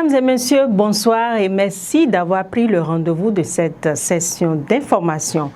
Mesdames et messieurs, bonsoir et merci d'avoir pris le rendez-vous de cette session d'information.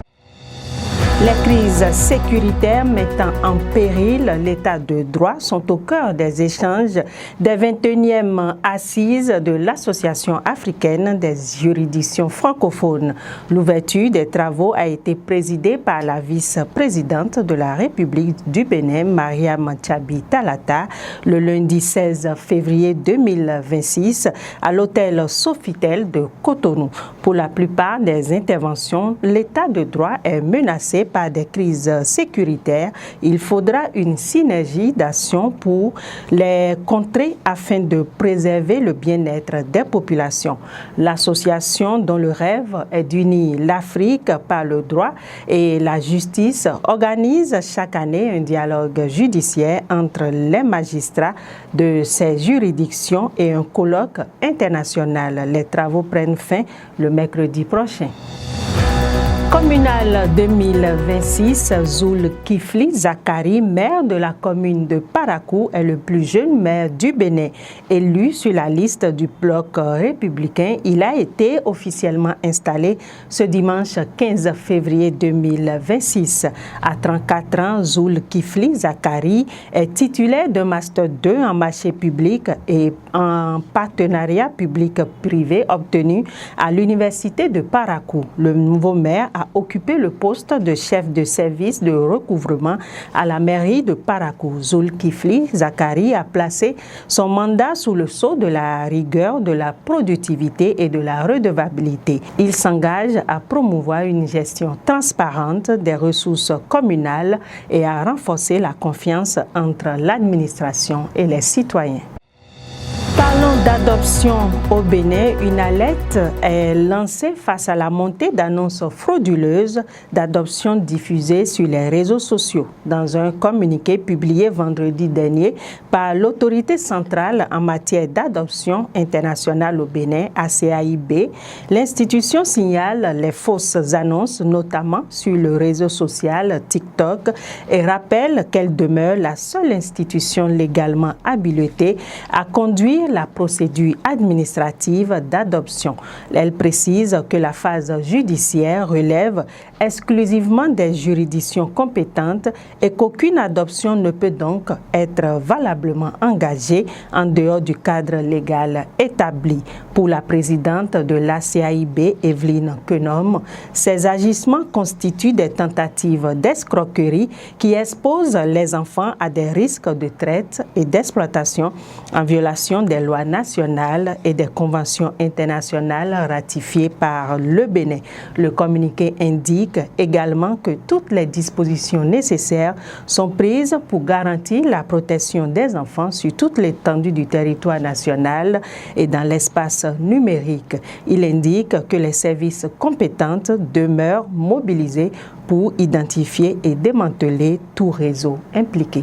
Les crises sécuritaires mettant en péril l'état de droit sont au cœur des échanges des 21e assises de l'Association africaine des juridictions francophones. L'ouverture des travaux a été présidée par la vice-présidente de la République du Bénin, Mariam Tchabi Talata, le lundi 16 février 2026 à l'hôtel Sofitel de Cotonou. Pour la plupart des interventions, l'état de droit est menacé par des crises sécuritaires. Il faudra une synergie d'action pour les contrer afin de préserver le bien-être des populations. L'association dont le rêve est d'unir l'Afrique par le droit et la justice organise chaque année un dialogue judiciaire entre les magistrats de ces juridictions et un colloque international. Les travaux prennent fin le mercredi prochain. Communal 2026, Zoul Kifli Zakari, maire de la commune de Parakou, est le plus jeune maire du Bénin. Élu sur la liste du bloc républicain, il a été officiellement installé ce dimanche 15 février 2026. À 34 ans, Zoul Kifli Zakari est titulaire d'un Master 2 en marché public et en partenariat public-privé obtenu à l'université de Parakou. Le nouveau maire a occupé le poste de chef de service de recouvrement à la mairie de Parakou. Zoul Kifli Zakari a placé son mandat sous le sceau de la rigueur, de la productivité et de la redevabilité. Il s'engage à promouvoir une gestion transparente des ressources communales et à renforcer la confiance entre l'administration et les citoyens. Parlons d'adoption au Bénin. Une alerte est lancée face à la montée d'annonces frauduleuses d'adoption diffusées sur les réseaux sociaux. Dans un communiqué publié vendredi dernier par l'autorité centrale en matière d'adoption internationale au Bénin, ACAIB, l'institution signale les fausses annonces, notamment sur le réseau social TikTok, et rappelle qu'elle demeure la seule institution légalement habilitée à conduire la procédure administrative d'adoption. Elle précise que la phase judiciaire relève exclusivement des juridictions compétentes et qu'aucune adoption ne peut donc être valablement engagée en dehors du cadre légal établi. Pour la présidente de l'ACAIB, Evelyne Kenom, ces agissements constituent des tentatives d'escroquerie qui exposent les enfants à des risques de traite et d'exploitation en violation des lois nationales et des conventions internationales ratifiées par le Bénin. Le communiqué indique également que toutes les dispositions nécessaires sont prises pour garantir la protection des enfants sur toute l'étendue du territoire national et dans l'espace numérique. Il indique que les services compétents demeurent mobilisés pour identifier et démanteler tout réseau impliqué.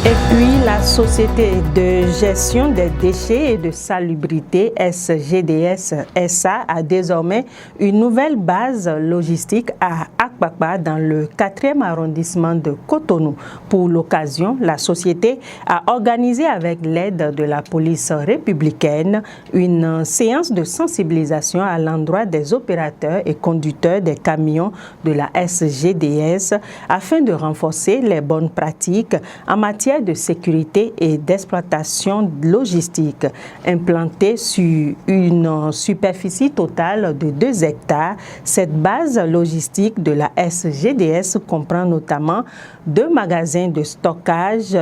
Et puis, la Société de gestion des déchets et de salubrité SGDS SA a désormais une nouvelle base logistique à Akpakpa dans le 4e arrondissement de Cotonou. Pour l'occasion, la société a organisé avec l'aide de la police républicaine une séance de sensibilisation à l'endroit des opérateurs et conducteurs des camions de la SGDS afin de renforcer les bonnes pratiques en matière de sécurité et d'exploitation logistique. Implantée sur une superficie totale de 2 hectares, cette base logistique de la SGDS comprend notamment 2 magasins de stockage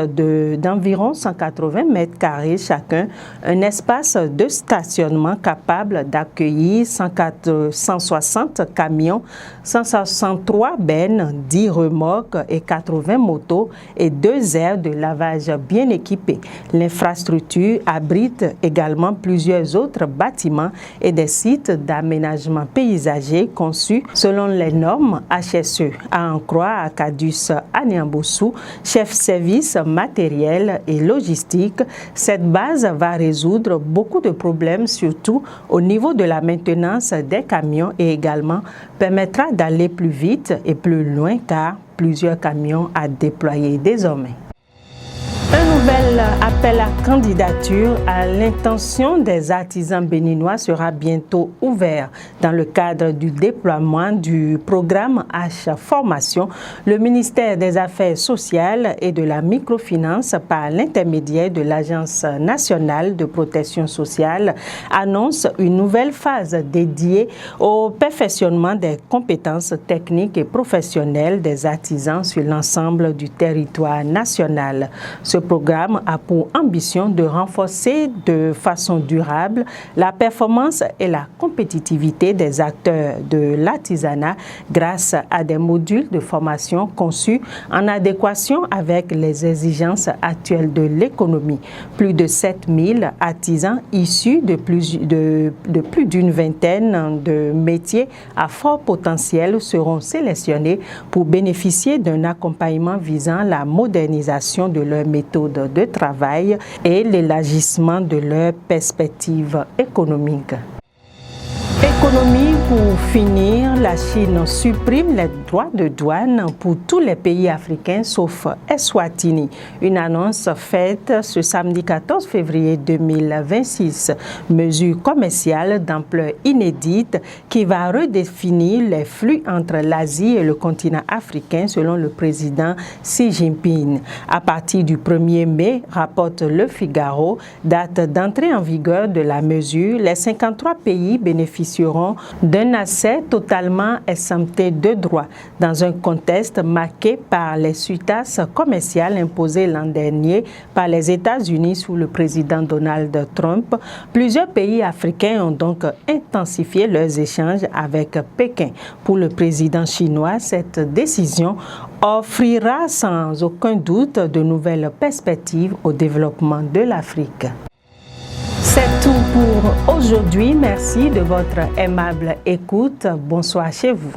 d'environ 180 mètres carrés chacun, un espace de stationnement capable d'accueillir 160 camions, 163 bennes, 10 remorques et 80 motos et 2 aires de lavage bien équipés. L'infrastructure abrite également plusieurs autres bâtiments et des sites d'aménagement paysager conçus selon les normes HSE. À en croire à Cadus Aniambossou, chef service matériel et logistique, cette base va résoudre beaucoup de problèmes, surtout au niveau de la maintenance des camions, et également permettra d'aller plus vite et plus loin car plusieurs camions à déployer désormais. Un Nouvel appel à candidature à l'intention des artisans béninois sera bientôt ouvert. Dans le cadre du déploiement du programme H Formation, le ministère des Affaires sociales et de la microfinance, par l'intermédiaire de l'Agence nationale de protection sociale, annonce une nouvelle phase dédiée au perfectionnement des compétences techniques et professionnelles des artisans sur l'ensemble du territoire national. Ce programme a pour ambition de renforcer de façon durable la performance et la compétitivité des acteurs de l'artisanat grâce à des modules de formation conçus en adéquation avec les exigences actuelles de l'économie. Plus de 7000 artisans issus de plus d'une vingtaine de métiers à fort potentiel seront sélectionnés pour bénéficier d'un accompagnement visant la modernisation de leur méthode de travail et l'élargissement de leurs perspectives économiques. Économie, pour finir, la Chine supprime les droits de douane pour tous les pays africains sauf Eswatini. Une annonce faite ce samedi 14 février 2026. Mesure commerciale d'ampleur inédite qui va redéfinir les flux entre l'Asie et le continent africain selon le président Xi Jinping. À partir du 1er mai, rapporte Le Figaro, date d'entrée en vigueur de la mesure, les 53 pays bénéficieront d'un accès totalement exempté de droits. Dans un contexte marqué par les surtaxes commerciales imposées l'an dernier par les États-Unis sous le président Donald Trump, plusieurs pays africains ont donc intensifié leurs échanges avec Pékin. Pour le président chinois, cette décision offrira sans aucun doute de nouvelles perspectives au développement de l'Afrique. C'est tout pour aujourd'hui. Merci de votre aimable écoute. Bonsoir chez vous.